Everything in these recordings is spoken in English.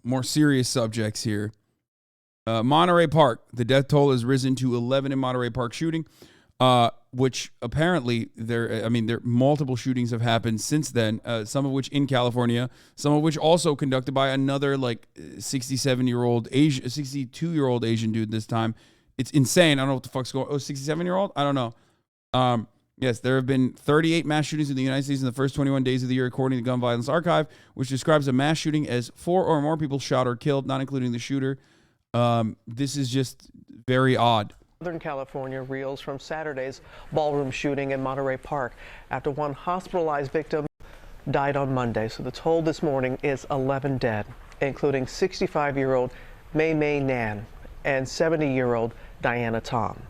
more serious subjects here. Monterey Park, the death toll has risen to 11 in Monterey Park shooting, which apparently there multiple shootings have happened since then, some of which in California, some of which also conducted by another 62-year-old Asian dude this time. It's insane. I don't know what the fuck's going on. 67-year-old? I don't know. Yes, there have been 38 mass shootings in the United States in the first 21 days of the year, according to the Gun Violence Archive, which describes a mass shooting as 4 or more people shot or killed, not including the shooter. This is just very odd. Southern California reels from Saturday's ballroom shooting in Monterey Park after one hospitalized victim died on Monday. So the toll this morning is 11 dead, including 65-year-old Mei Mei Nan and 70-year-old Diana Tom.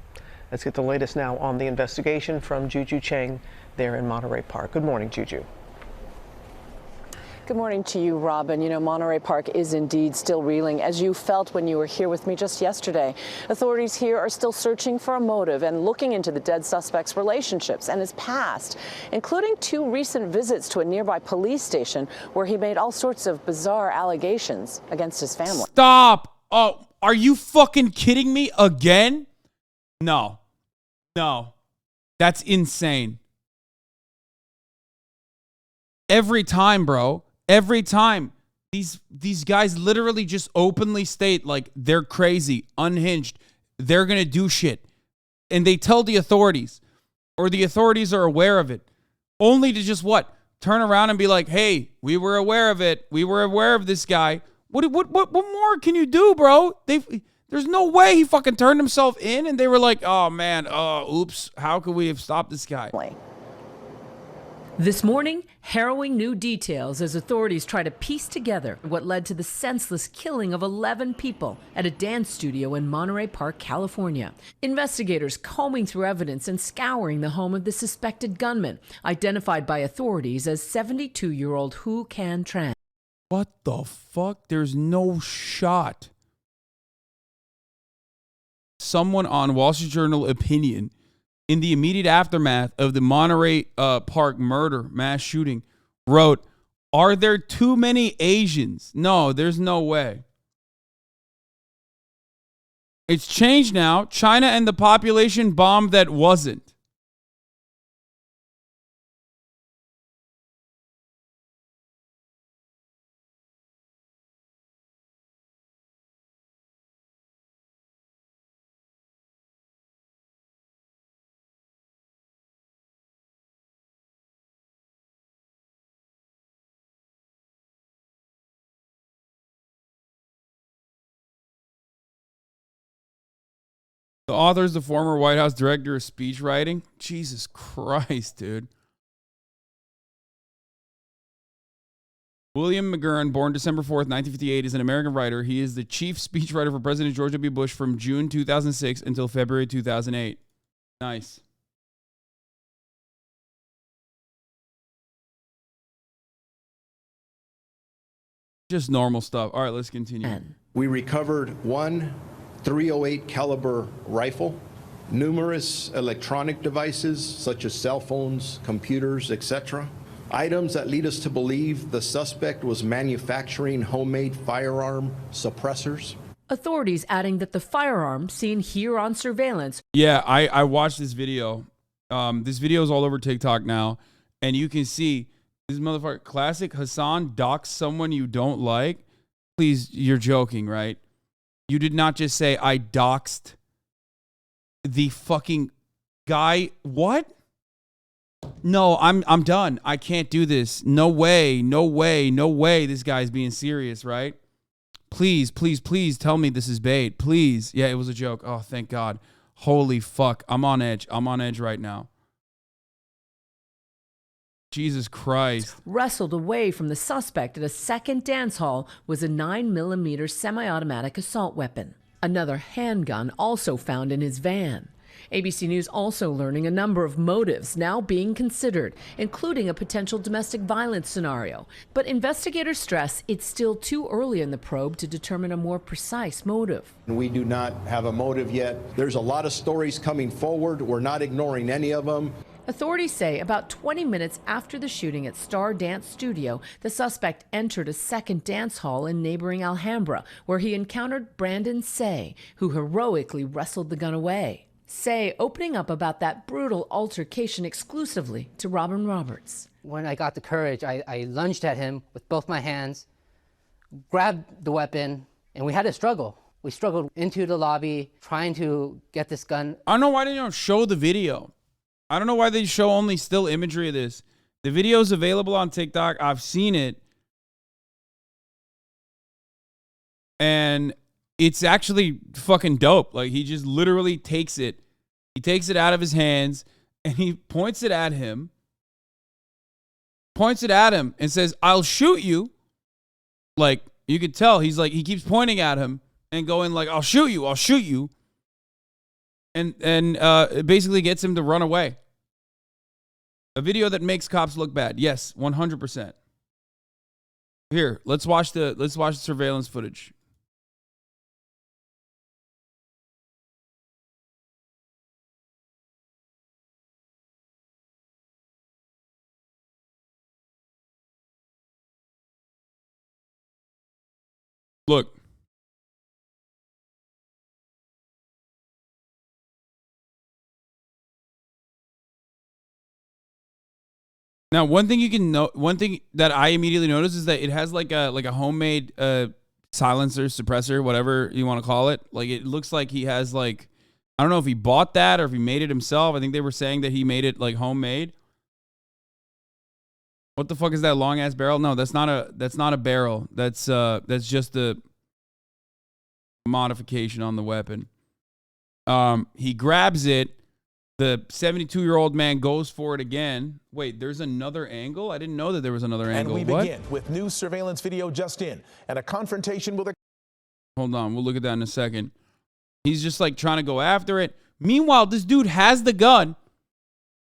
Let's get the latest now on the investigation from Juju Chang there in Monterey Park. Good morning, Juju. Good morning to you, Robin. Monterey Park is indeed still reeling, as you felt when you were here with me just yesterday. Authorities here are still searching for a motive and looking into the dead suspect's relationships and his past, including 2 recent visits to a nearby police station where he made all sorts of bizarre allegations against his family. Stop! Oh, are you fucking kidding me again? No. That's insane. Every time, bro. Every time. These guys literally just openly state they're crazy, unhinged. They're going to do shit. And they tell the authorities, or the authorities are aware of it, only to just turn around and be like, hey, we were aware of it. We were aware of this guy. What more can you do, bro? There's no way he fucking turned himself in, and they were like, oh, man, oops, how could we have stopped this guy? This morning, harrowing new details as authorities try to piece together what led to the senseless killing of 11 people at a dance studio in Monterey Park, California. Investigators combing through evidence and scouring the home of the suspected gunman, identified by authorities as 72-year-old Hu Can Tran. What the fuck? There's no shot. Someone on Wall Street Journal Opinion, in the immediate aftermath of the Monterey Park murder mass shooting, wrote, are there too many Asians? No, there's no way. It's changed now. China and the population bomb that wasn't. The author is the former White House director of speech writing. Jesus Christ, dude. William McGurn, born December 4th, 1958, is an American writer. He is the chief speechwriter for President George W. Bush from June 2006 until February 2008. Nice. Just normal stuff. All right, let's continue. We recovered one .308 caliber rifle, numerous electronic devices such as cell phones, computers, etc. Items that lead us to believe the suspect was manufacturing homemade firearm suppressors. Authorities adding that the firearm seen here on surveillance. Yeah, I watched this video. This video is all over TikTok now, and you can see this motherfucker. Classic Hasan dox someone you don't like. Please, you're joking, right? You did not just say I doxed the fucking guy. What? No, I'm done. I can't do this. No way. This guy's being serious, right? Please tell me this is bait. Please. Yeah, it was a joke. Oh, thank God. Holy fuck. I'm on edge. Right now. Jesus Christ. Wrestled away from the suspect at a second dance hall was a 9mm semi-automatic assault weapon. Another handgun also found in his van. ABC News also learning a number of motives now being considered, including a potential domestic violence scenario. But investigators stress it's still too early in the probe to determine a more precise motive. We do not have a motive yet. There's a lot of stories coming forward. We're not ignoring any of them. Authorities say about 20 minutes after the shooting at Star Dance Studio, the suspect entered a second dance hall in neighboring Alhambra, where he encountered Brandon Say, who heroically wrestled the gun away. Say opening up about that brutal altercation exclusively to Robin Roberts. When I got the courage, I lunged at him with both my hands, grabbed the weapon, and we had a struggle. We struggled into the lobby, trying to get this gun. I don't know why they don't show the video. I don't know why they show only still imagery of this. The video is available on TikTok. I've seen it. And it's actually fucking dope. Like, he just literally takes it. He takes it out of his hands and he points it at him. Points it at him and says, "I'll shoot you." Like, you could tell he's like, he keeps pointing at him and going like, "I'll shoot you, I'll shoot you." And it basically gets him to run away. A video that makes cops look bad. Yes, 100%. Here, let's watch the surveillance footage. Look. Now, one thing that I immediately noticed is that it has like a homemade silencer, suppressor, whatever you want to call it. Like, it looks like he has like, I don't know if he bought that or if he made it himself. I think they were saying that he made it like homemade. What the fuck is that long ass barrel? No, that's not a barrel. That's just a modification on the weapon. He grabs it. The 72-year-old man goes for it again. Wait, there's another angle? I didn't know that there was another angle. And we begin with new surveillance video just in and a confrontation with a... Hold on, we'll look at that in a second. He's just like trying to go after it. Meanwhile, this dude has the gun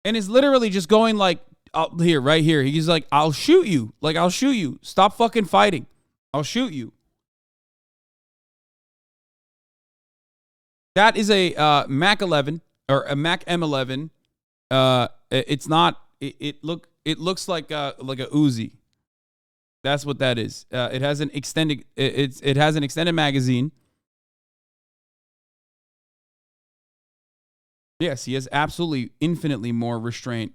and is literally just going like, here, right here. He's like, "I'll shoot you. Like, I'll shoot you. Stop fucking fighting. I'll shoot you." That is a Mac 11 or a Mac M11. It's not. It looks like a Uzi. That's what that is. It has an extended. It has an extended magazine. Yes, he has absolutely infinitely more restraint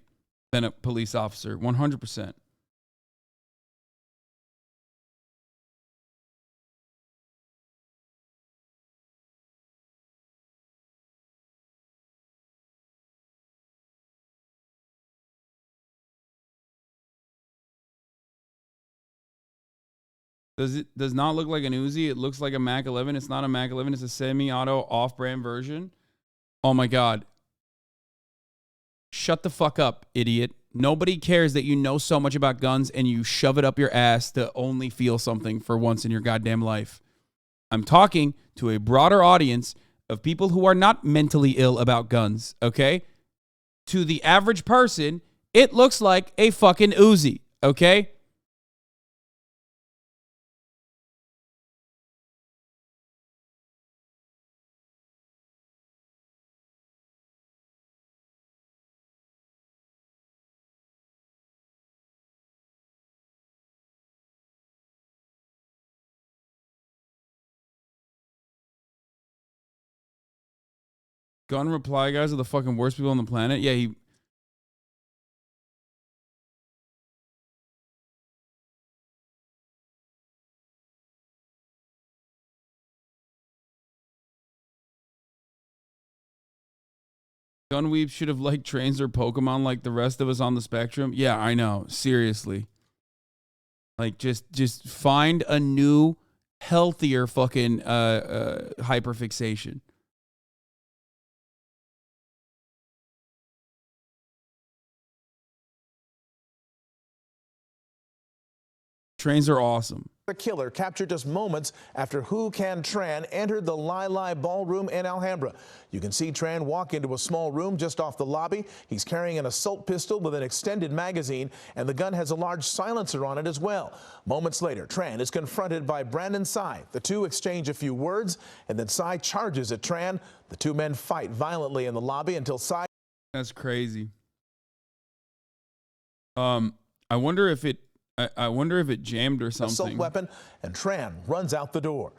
than a police officer. 100%. Does not look like an Uzi. It looks like a Mac 11. It's not a Mac 11. It's a semi-auto off-brand version. Oh my God. Shut the fuck up, idiot. Nobody cares that you know so much about guns and you shove it up your ass to only feel something for once in your goddamn life. I'm talking to a broader audience of people who are not mentally ill about guns, okay? To the average person, it looks like a fucking Uzi, okay? Gun reply guys are the fucking worst people on the planet. Yeah, he... Gunweep should have liked trains or Pokemon like the rest of us on the spectrum. Yeah, I know. Seriously. Like, just find a new, healthier fucking hyperfixation. Trains are awesome. The killer captured just moments after Hu Can Tran entered the Lai Lai Ballroom in Alhambra. You can see Tran walk into a small room just off the lobby. He's carrying an assault pistol with an extended magazine, and the gun has a large silencer on it as well. Moments later, Tran is confronted by Brandon Sai. The two exchange a few words, and then Sai charges at Tran. The two men fight violently in the lobby until Sai... That's crazy. I wonder if it jammed or something. Assault weapon, and Tran runs out the door.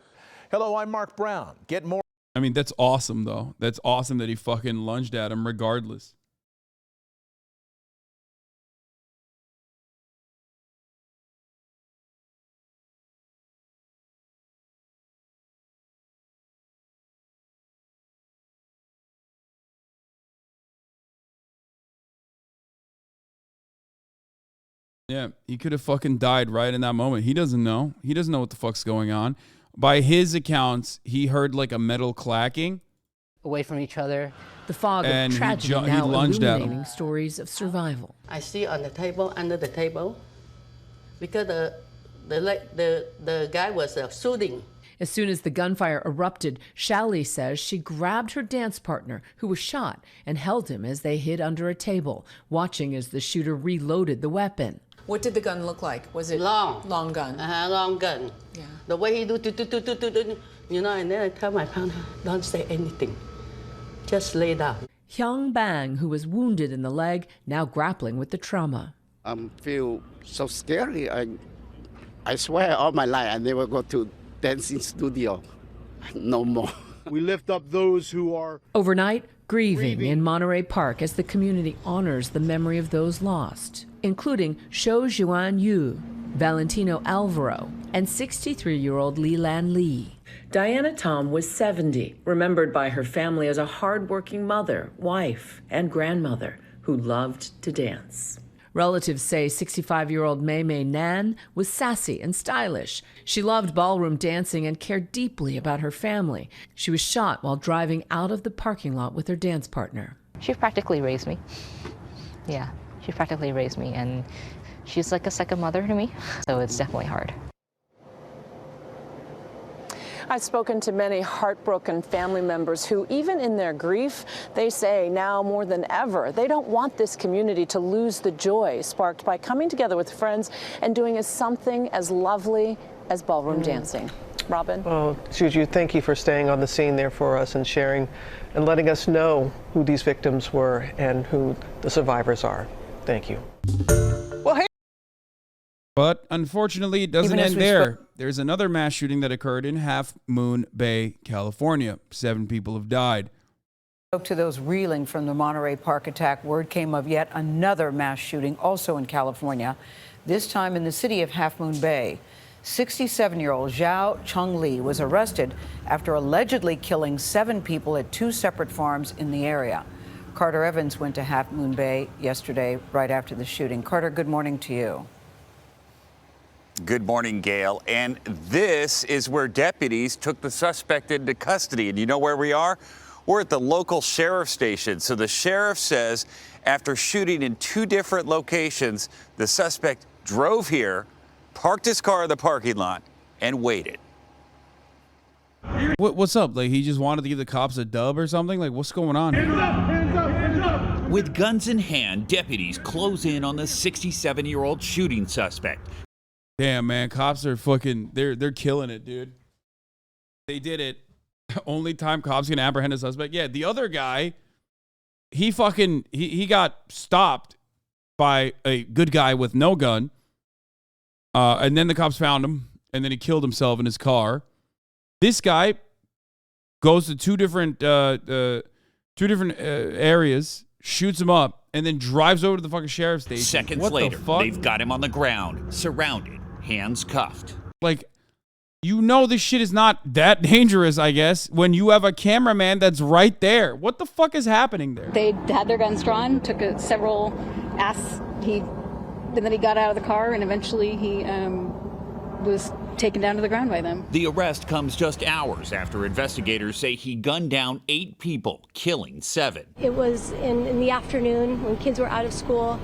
Hello, I'm Mark Brown. Get more. I mean, that's awesome though. That's awesome that he fucking lunged at him regardless. Yeah, he could have fucking died right in that moment. He doesn't know. He doesn't know what the fuck's going on. By his accounts, he heard like a metal clacking. Away from each other. The fog And of he tragedy he now lunged at him. illuminating stories of survival. I see on the table, under the table, because the guy was shooting. As soon as the gunfire erupted, Shally says she grabbed her dance partner, who was shot, and held him as they hid under a table, watching as the shooter reloaded the weapon. What did the gun look like? Was it long gun? Long gun. Yeah. The way he do, you know, and then I tell my partner, don't say anything. Just lay down. Hyung Bang, who was wounded in the leg, now grappling with the trauma. I feel so scary. I swear all my life I never go to dancing studio. No more. We lift up those who are Overnight, grieving in Monterey Park as the community honors the memory of those lost, including Shou Juan Yu, Valentino Alvaro, and 63-year-old Leland Lee. Diana Tom was 70, remembered by her family as a hard-working mother, wife, and grandmother who loved to dance. Relatives say 65-year-old Mei Mei Nan was sassy and stylish. She loved ballroom dancing and cared deeply about her family. She was shot while driving out of the parking lot with her dance partner. She practically raised me. Yeah, she practically raised me, and she's like a second mother to me, so it's definitely hard. I've spoken to many heartbroken family members who, even in their grief, they say now more than ever, they don't want this community to lose the joy sparked by coming together with friends and doing something as lovely as ballroom dancing. Robin? Well, Juju, thank you for staying on the scene there for us and sharing and letting us know who these victims were and who the survivors are. Thank you. Well, hey. But unfortunately, it doesn't end there. There's another mass shooting that occurred in Half Moon Bay, California. 7 people have died. To those reeling from the Monterey Park attack, word came of yet another mass shooting, also in California, this time in the city of Half Moon Bay. 67-year-old Zhao Chengli was arrested after allegedly killing 7 people at 2 separate farms in the area. Carter Evans went to Half Moon Bay yesterday, right after the shooting. Carter, good morning to you. Good morning, Gail. And this is where deputies took the suspect into custody. And you know where we are? We're at the local sheriff station. So the sheriff says after shooting in 2 different locations, the suspect drove here, parked his car in the parking lot, and waited. What's up? Like, he just wanted to give the cops a dub or something? Like, what's going on here? hands up, hands up, hands up. With guns in hand, deputies close in on the 67-year-old shooting suspect. Damn, man, cops are fucking, they're killing it, dude. They did it. Only time cops can apprehend a suspect. Yeah, the other guy, he got stopped by a good guy with no gun. And then the cops found him, and then he killed himself in his car. This guy goes to two different areas, shoots him up, and then drives over to the fucking sheriff's station. Seconds later, they've got him on the ground, surrounded, hands cuffed. Like, you know this shit is not that dangerous, I guess, when you have a cameraman that's right there. What the fuck is happening there? They had their guns drawn, took several asks. Then he got out of the car, and eventually he was taken down to the ground by them. The arrest comes just hours after investigators say he gunned down 8 people, killing 7. It was in the afternoon when kids were out of school,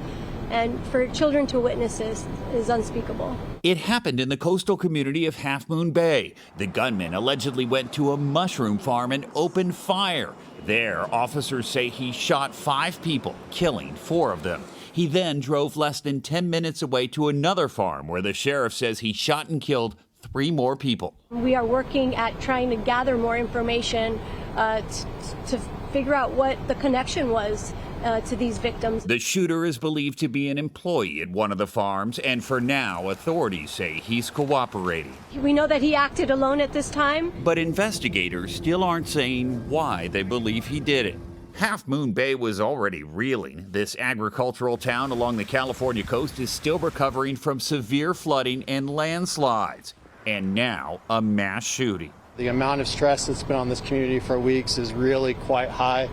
and for children to witness this is unspeakable. It happened in the coastal community of Half Moon Bay. The gunman allegedly went to a mushroom farm and opened fire. There, officers say he shot 5 people, killing 4 of them. He then drove less than 10 minutes away to another farm where the sheriff says he shot and killed 3 more people. We are working at trying to gather more information to figure out what the connection was to these victims. The shooter is believed to be an employee at one of the farms, and for now, authorities say he's cooperating. We know that he acted alone at this time. But investigators still aren't saying why they believe he did it. Half Moon Bay was already reeling. This agricultural town along the California coast is still recovering from severe flooding and landslides. And now, a mass shooting. The amount of stress that's been on this community for weeks is really quite high.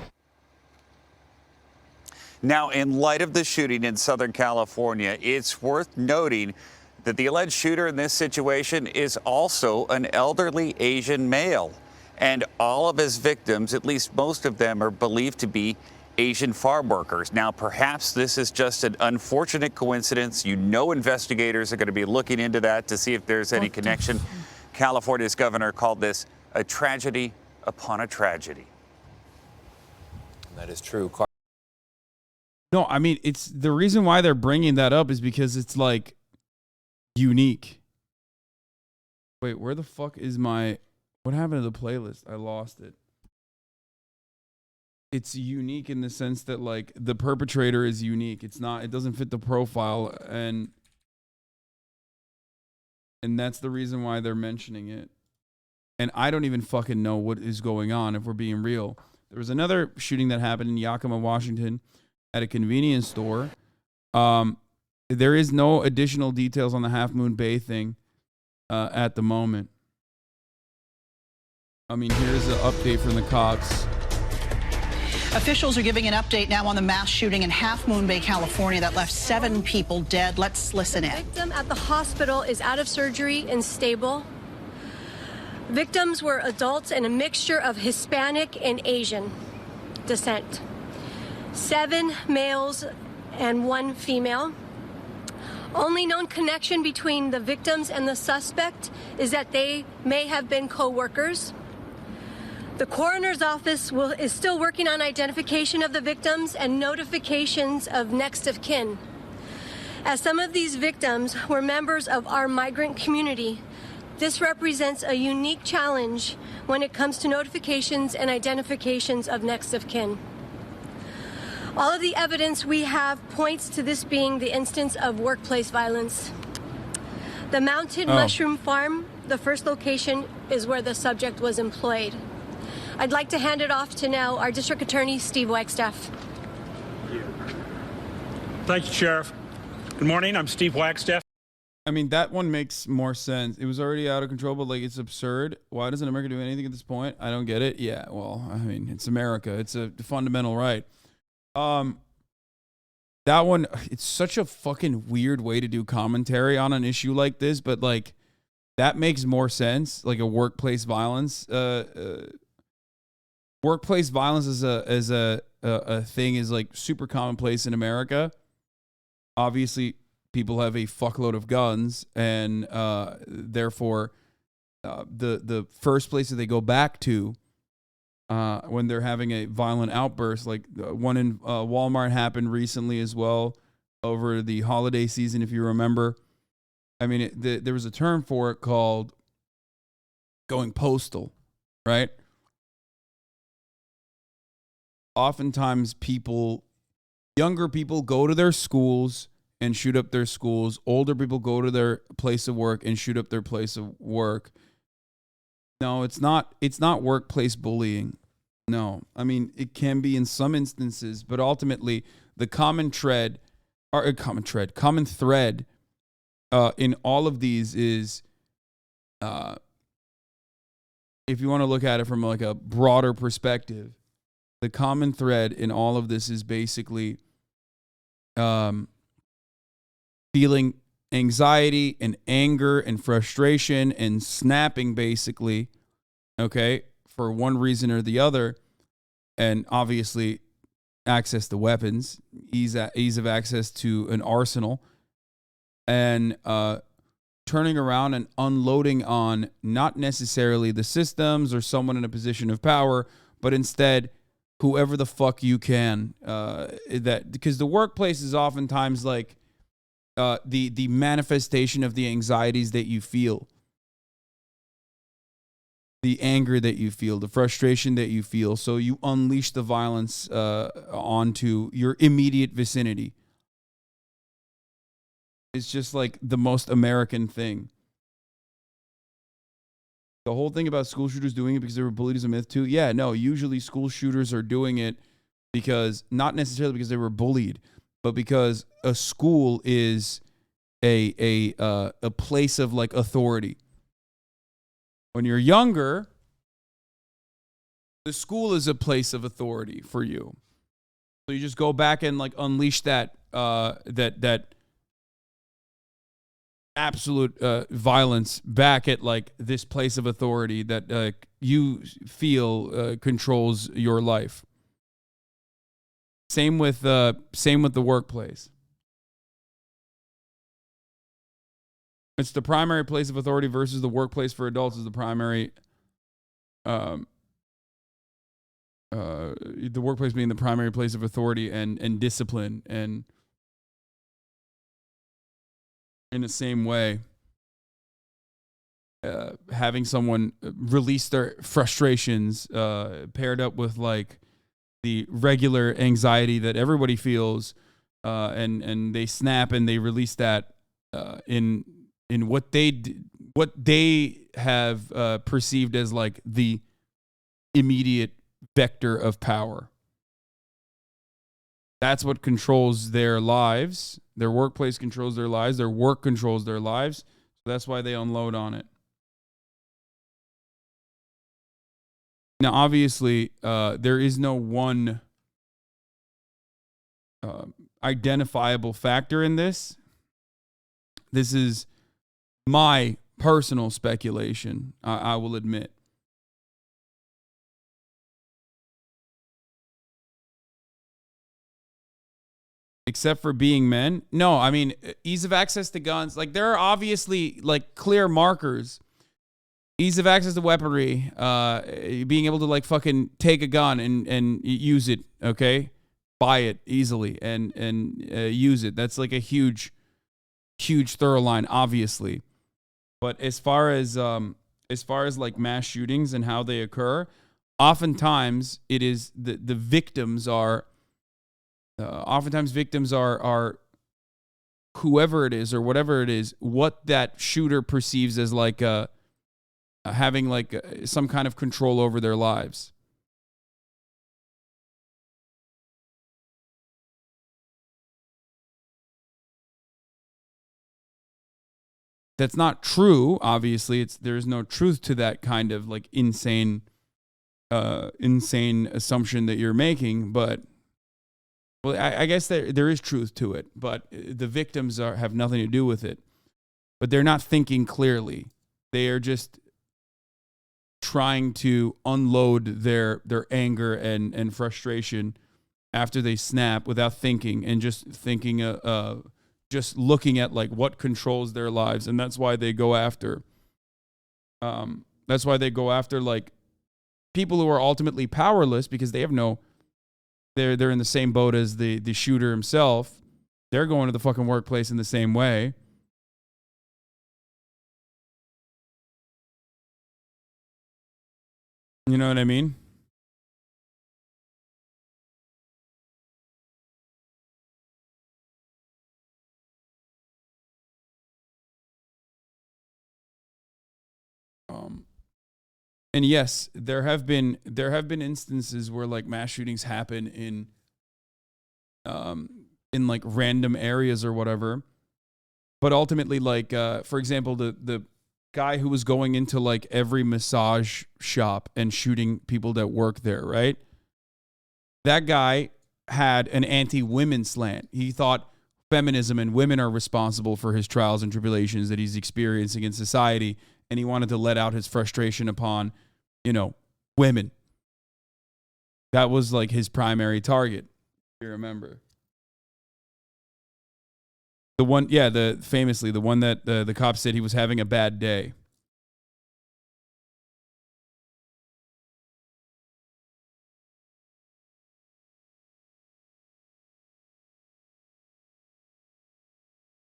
Now, in light of the shooting in Southern California, it's worth noting that the alleged shooter in this situation is also an elderly Asian male. And all of his victims, at least most of them, are believed to be Asian farm workers. Now, perhaps this is just an unfortunate coincidence. You know, investigators are going to be looking into that to see if there's any connection. California's governor called this a tragedy upon a tragedy. That is true. No, I mean, it's the reason why they're bringing that up is because it's like unique. Wait, where the fuck is my... What happened to the playlist? I lost it. It's unique in the sense that, like, the perpetrator is unique. It's not, it doesn't fit the profile, and that's the reason why they're mentioning it. And I don't even fucking know what is going on, if we're being real. There was another shooting that happened in Yakima, Washington, at a convenience store. There is no additional details on the Half Moon Bay thing at the moment. I mean, here's an update from the cops. Officials are giving an update now on the mass shooting in Half Moon Bay, California that left 7 people dead. Let's listen in. The victim at the hospital is out of surgery and stable. Victims were adults and a mixture of Hispanic and Asian descent. 7 males and 1 female. Only known connection between the victims and the suspect is that they may have been co-workers. The coroner's office is still working on identification of the victims and notifications of next of kin. As some of these victims were members of our migrant community, this represents a unique challenge when it comes to notifications and identifications of next of kin. All of the evidence we have points to this being the instance of workplace violence. The Mountain Mushroom Farm, the first location, is where the subject was employed. I'd like to hand it off to now our District Attorney, Steve Wagstaff. Thank you, Sheriff. Good morning. I'm Steve Wagstaff. I mean, that one makes more sense. It was already out of control, but, like, it's absurd. Why doesn't America do anything at this point? I don't get it. Yeah, well, I mean, it's America. It's a fundamental right. That one, it's such a fucking weird way to do commentary on an issue like this, but, like, that makes more sense. Like, a workplace violence, workplace violence as a thing is, like, super commonplace in America. Obviously, people have a fuckload of guns, and therefore, the first place that they go back to when they're having a violent outburst, like one in Walmart happened recently as well over the holiday season, if you remember. I mean, there was a term for it called going postal, right? Oftentimes younger people go to their schools and shoot up their schools. Older people go to their place of work and shoot up their place of work. No, it's not workplace bullying. No. I mean, it can be in some instances, but ultimately the common thread in all of these is, if you want to look at it from like a broader perspective, the common thread in all of this is basically feeling anxiety and anger and frustration and snapping, basically, okay, for one reason or the other, and obviously access to weapons, ease of access to an arsenal, and turning around and unloading on not necessarily the systems or someone in a position of power, but instead whoever the fuck you can. Because the workplace is oftentimes like the manifestation of the anxieties that you feel. the anger that you feel, the frustration that you feel, so you unleash the violence onto your immediate vicinity. It's just like the most American thing. The whole thing about school shooters doing it because they were bullied is a myth too. Yeah, no, usually school shooters are doing it because, not necessarily because they were bullied, but because a school is a place of like authority. When you're younger, the school is a place of authority for you. So you just go back and like unleash that that absolute violence back at like this place of authority that you feel controls your life. Same with the workplace. It's the primary place of authority versus the workplace for adults is the primary. The workplace being the primary place of authority and discipline, and in the same way, having someone release their frustrations paired up with like the regular anxiety that everybody feels, and they snap and they release that in what they have perceived as like the immediate vector of power. That's what controls their lives. Their workplace controls their lives. Their work controls their lives. So that's why they unload on it. Now, obviously, there is no one identifiable factor in this. This is my personal speculation, I will admit. Except for being men. No, I mean, ease of access to guns. Like, there are obviously, like, clear markers. Ease of access to weaponry. Being able to, like, fucking take a gun and use it, okay? Buy it easily and use it. That's, like, a huge thorough line, obviously. But as far as like, mass shootings and how they occur, oftentimes it is the victims are... oftentimes victims are whoever it is or whatever it is, what that shooter perceives as like having like some kind of control over their lives. That's not true, obviously. There's no truth to that kind of like insane assumption that you're making, but well, I guess there is truth to it, but the victims have nothing to do with it. But they're not thinking clearly. They are just trying to unload their anger and frustration after they snap without thinking, and just thinking, just looking at like what controls their lives, and that's why they go after. That's why they go after like people who are ultimately powerless because they have no. They're in the same boat as the shooter himself. They're going to the fucking workplace in the same way. You know what I mean? And yes, there have been instances where like mass shootings happen in like random areas or whatever. But ultimately, like for example, the guy who was going into like every massage shop and shooting people that work there, right? That guy had an anti-women slant. He thought feminism and women are responsible for his trials and tribulations that he's experiencing in society, and he wanted to let out his frustration upon, women. That was like his primary target, if you remember. The one, yeah, famously, the one that the cop said he was having a bad day.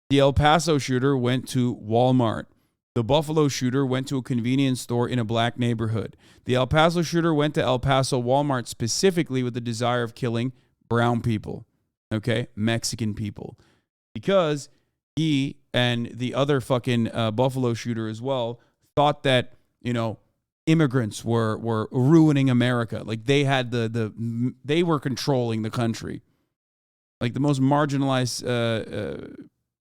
The El Paso shooter went to Walmart The Buffalo shooter went to a convenience store in a black neighborhood. The El Paso shooter went to El Paso Walmart specifically with the desire of killing brown people, okay, Mexican people, because he and the other fucking Buffalo shooter as well thought that, you know, immigrants were ruining America. Like they had they were controlling the country. Like the most marginalized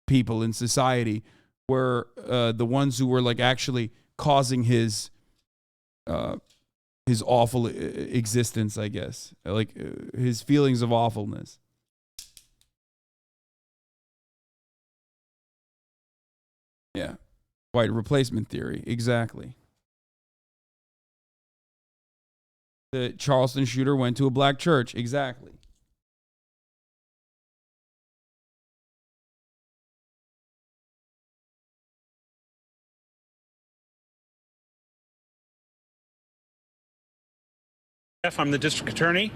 people in society were the ones who were like actually causing his awful existence, I guess, like his feelings of awfulness. Yeah, white replacement theory, exactly. The Charleston shooter went to a black church, exactly. I'm the district attorney,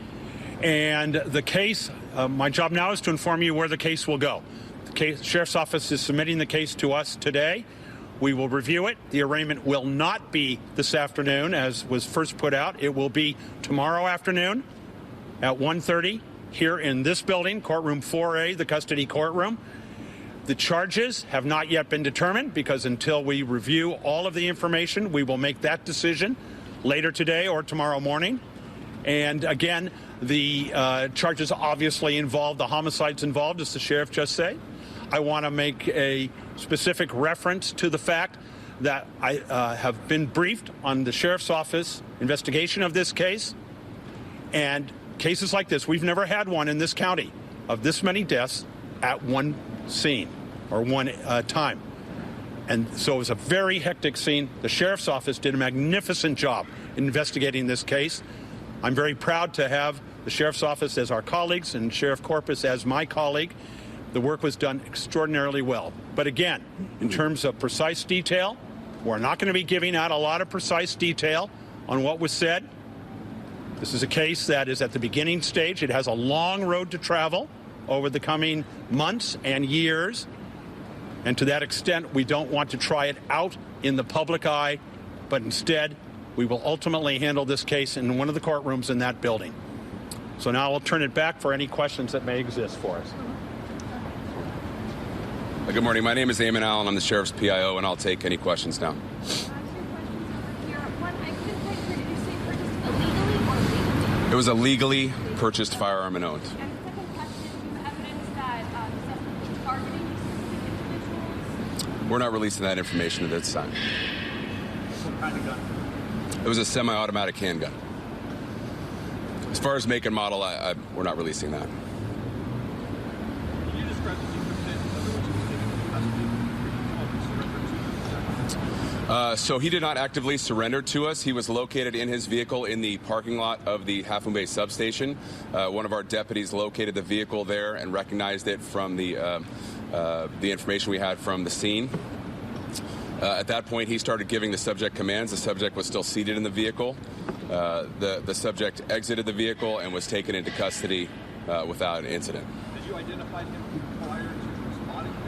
and the case, my job now is to inform you where the case will go. The Sheriff's Office is submitting the case to us today. We will review it. The arraignment will not be this afternoon, as was first put out. It will be tomorrow afternoon at 1:30 here in this building, courtroom 4A, the custody courtroom. The charges have not yet been determined because until we review all of the information, we will make that decision later today or tomorrow morning. And again, the charges obviously involve the homicides involved, as the sheriff just said. I want to make a specific reference to the fact that I have been briefed on the sheriff's office investigation of this case. And cases like this, we've never had one in this county of this many deaths at one scene or one time. And so it was a very hectic scene. The sheriff's office did a magnificent job in investigating this case. I'm very proud to have the sheriff's office as our colleagues and Sheriff Corpus as my colleague. The work was done extraordinarily well. But again, in terms of precise detail, we're not going to be giving out a lot of precise detail on what was said. This is a case that is at the beginning stage. It has a long road to travel over the coming months and years. And to that extent, we don't want to try it out in the public eye, but instead, we will ultimately handle this case in one of the courtrooms in that building. So now I'll turn it back for any questions that may exist for us. Good morning. My name is Eamon Allen. I'm the sheriff's PIO, and I'll take any questions now. It was a legally purchased firearm and owned. We're not releasing that information at this time. What kind of gun? It was a semi-automatic handgun. As far as make and model, we're not releasing that. Can you describe the So he did not actively surrender to us. He was located in his vehicle in the parking lot of the Half Moon Bay substation. One of our deputies located the vehicle there and recognized it from the information we had from the scene. At that point, he started giving the subject commands. The subject was still seated in the vehicle. The subject exited the vehicle and was taken into custody without incident. Did you identify him prior to responding to him?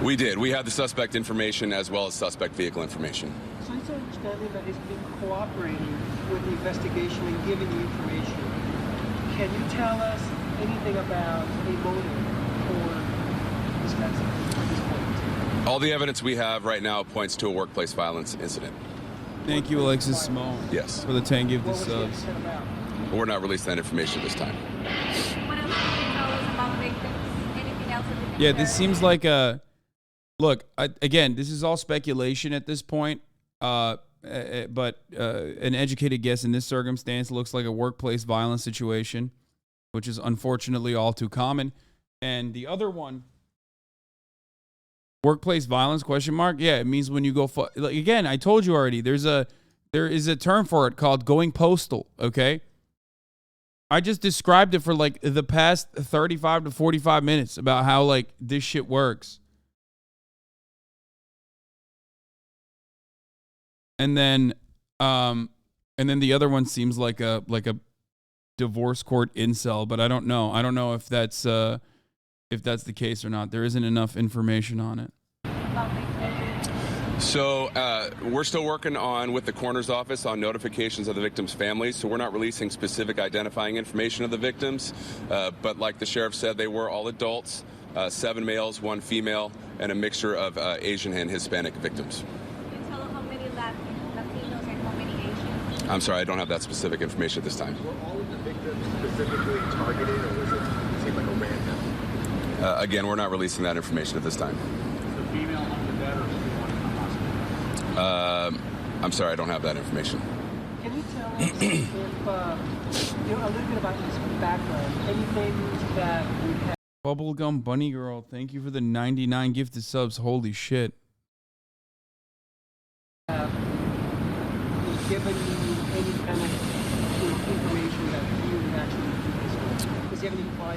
We did. We had the suspect information as well as suspect vehicle information. So it's understanding that he's been cooperating with the investigation and giving the information. Can you tell us anything about a motive for this message at this point? All the evidence we have right now points to a workplace violence incident. Thank you, Alexis Small. Yes. For the 10 give the subs. We're not releasing that information this time. What else can you tell us about victims? Anything else? Yeah, this seems like a... Look, again, this is all speculation at this point, but an educated guess in this circumstance looks like a workplace violence situation, which is unfortunately all too common. And the other one, workplace violence, question mark? Yeah, it means when you go... like, again, I told you already, there is a term for it called going postal, okay? I just described it for like the past 35 to 45 minutes about how like this shit works. And then the other one seems like a divorce court incel, but I don't know. I don't know if that's the case or not. There isn't enough information on it. about victims? So we're still working with the coroner's office on notifications of the victims' families, so we're not releasing specific identifying information of the victims. But like the sheriff said, they were all adults, 7 males, 1 female, and a mixture of Asian and Hispanic victims. Can you tell us how many Latinos and how many Asians? I'm sorry, I don't have that specific information at this time. Were all of the victims specifically targeted, or was it seem like a random? Again, we're not releasing that information at this time. The female on the bed or the one in the hospital? I'm sorry, I don't have that information. Can you tell us if, a little bit about his background? Anything that would have Bubblegum Bunny Girl, thank you for the 99 gifted subs. Holy shit. given you any kind of information that he would actually do this with? Does he have any prior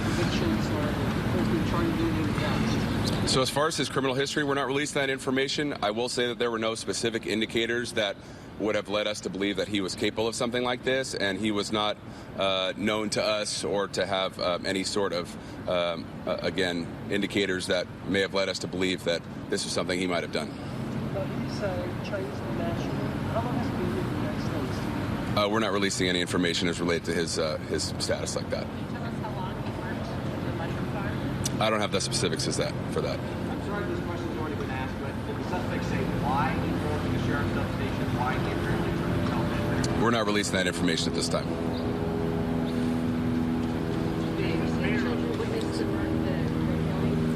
convictions or has been charged with anything in the past? So as far as his criminal history, we're not releasing that information. I will say that there were no specific indicators that would have led us to believe that he was capable of something like this, and he was not known to us or to have any sort of, again, indicators that may have led us to believe that this was something he might have done. He's Chinese national. How long has he been in the United States? We're not releasing any information as related to his status like that. Can you tell us how long he worked at the mushroom farm? I don't have the specifics for that. I'm sorry this question's already been asked, but did the suspect say why he drove to the sheriff's substation, why he apparently turned himself in there? We're not releasing that information at this time.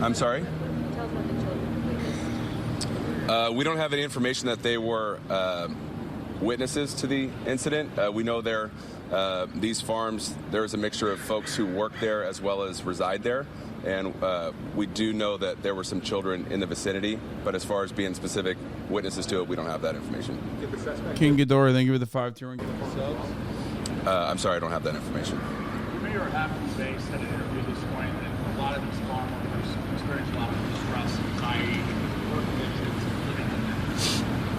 I'm sorry? We don't have any information that they were witnesses to the incident. We know these farms, there's a mixture of folks who work there as well as reside there. And we do know that there were some children in the vicinity, but as far as being specific witnesses to it, we don't have that information. King Ghidorah, thank you for the 5-tier. I'm sorry, I don't have that information. The mayor of Hasan Bay said in an interview this morning that a lot of these farm workers experience a lot of distress, anxiety, work conditions, living in them.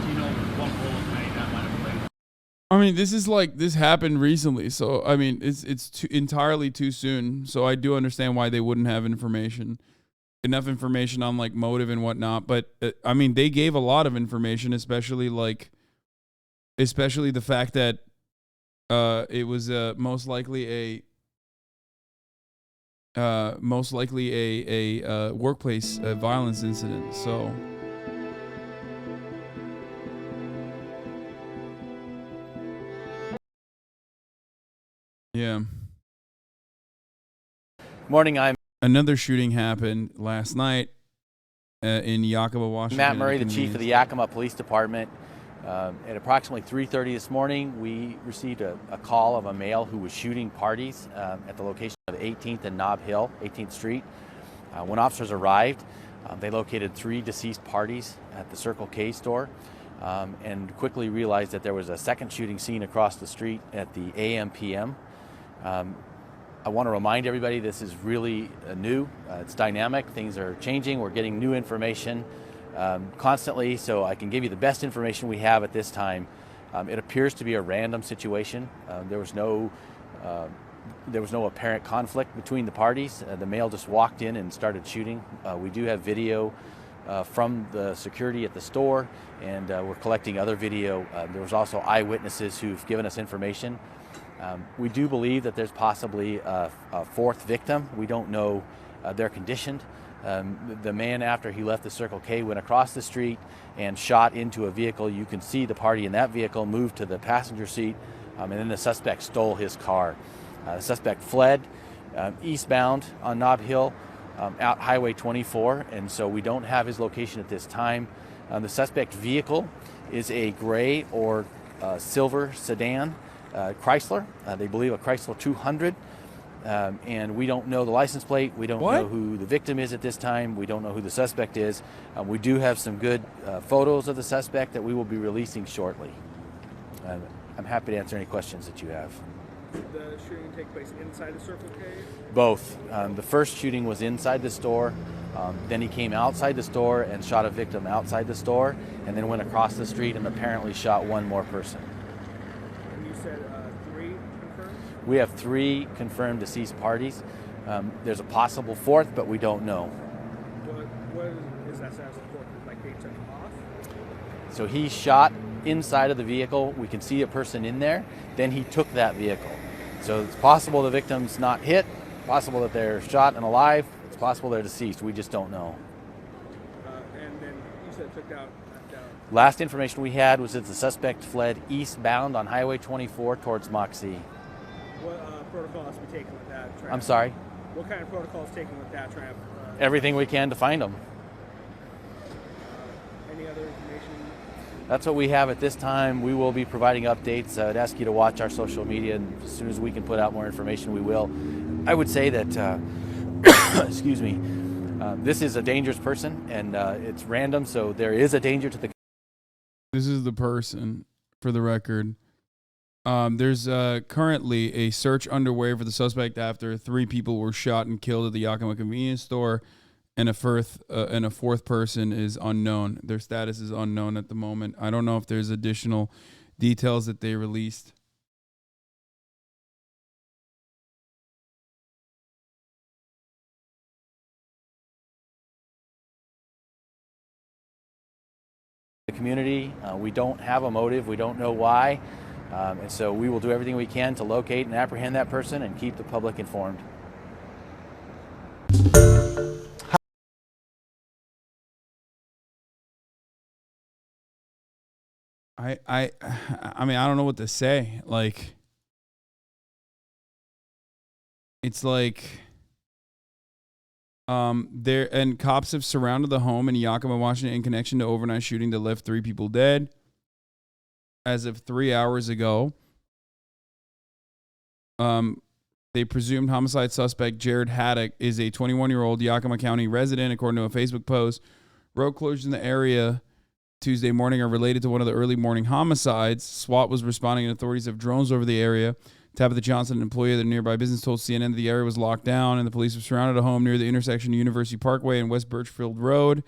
Do you know what role of many that might have played? I mean, this happened recently, so I mean, it's entirely too soon. So I do understand why they wouldn't have enough information on like motive and whatnot. But I mean, they gave a lot of information, especially the fact that it was most likely a workplace violence incident. So. Yeah. Morning, Another shooting happened last night in Yakima, Washington. Matt Murray, the chief of the Yakima Police Department. At approximately 3:30 this morning, we received a call of a male who was shooting parties at the location of 18th and Nob Hill, 18th Street. When officers arrived, they located 3 deceased parties at the Circle K store and quickly realized that there was a second shooting scene across the street at the AM/PM. I want to remind everybody this is really new. It's dynamic. Things are changing. We're getting new information constantly, so I can give you the best information we have at this time. It appears to be a random situation. There was no apparent conflict between the parties. The male just walked in and started shooting. We do have video from the security at the store, and we're collecting other video. There was also eyewitnesses who've given us information. We do believe that there's possibly a fourth victim. We don't know their condition. The man, after he left the Circle K, went across the street and shot into a vehicle. You can see the party in that vehicle move to the passenger seat, and then the suspect stole his car. The suspect fled eastbound on Nob Hill, out Highway 24, and so we don't have his location at this time. The suspect vehicle is a gray or silver sedan Chrysler. They believe a Chrysler 200, and we don't know the license plate. We don't know who the victim is at this time. We don't know who the suspect is. We do have some good photos of the suspect that we will be releasing shortly. I'm happy to answer any questions that you have. Did the shooting take place inside the Circle K? Both. The first shooting was inside the store. Then he came outside the store and shot a victim outside the store, and then went across the street and apparently shot one more person. And you said 3 confirmed? We have 3 confirmed deceased parties. There's a possible fourth, but we don't know. What is process as like they took off? So he shot inside of the vehicle. We can see a person in there. Then he took that vehicle. So it's possible the victim's not hit, possible that they're shot and alive, it's possible they're deceased. We just don't know. And then you said took out. Last information we had was that the suspect fled eastbound on Highway 24 towards Moxie. What protocol has to be taken with that? I'm sorry? What kind of protocol is taken with that? Everything we can to find them. Any other information? That's what we have at this time. We will be providing updates. I'd ask you to watch our social media, and as soon as we can put out more information, we will. I would say that, excuse me, this is a dangerous person, and it's random, so there is a danger to the. This is the person, for the record. There's currently a search underway for the suspect after 3 people were shot and killed at the Yakima convenience store, and a fourth person is unknown. Their status is unknown at the moment. I don't know if there's additional details that they released. The community, we don't have a motive, we don't know why, and so we will do everything we can to locate and apprehend that person and keep the public informed. I mean, I don't know what to say. Like, it's like, cops have surrounded the home in Yakima, Washington, in connection to overnight shooting that left 3 people dead. As of 3 hours ago, they presumed homicide suspect Jared Haddock is a 21-year-old Yakima County resident, according to a Facebook post. Road closures in the area Tuesday morning are related to one of the early morning homicides. SWAT was responding, and authorities have drones over the area. Tabitha Johnson, an employee of the nearby business, told CNN that the area was locked down, and the police have surrounded a home near the intersection of University Parkway and West Birchfield Road.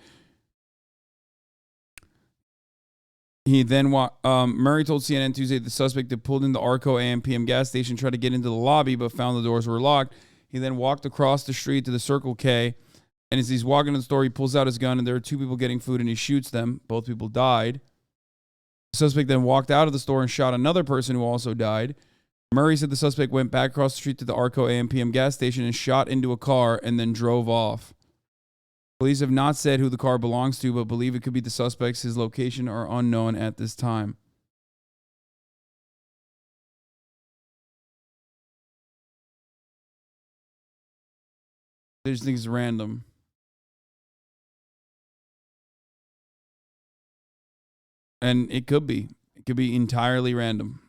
He then Murray told CNN Tuesday that the suspect had pulled into the Arco AM/PM gas station, tried to get into the lobby, but found the doors were locked. He then walked across the street to the Circle K, and as he's walking to the store, he pulls out his gun, and there are 2 people getting food, and he shoots them. Both people died. The suspect then walked out of the store and shot another person who also died. Murray said the suspect went back across the street to the Arco AM/PM gas station and shot into a car and then drove off. Police have not said who the car belongs to, but believe it could be the suspects. His location are unknown at this time. They just think it's random. And it could be. It could be entirely random.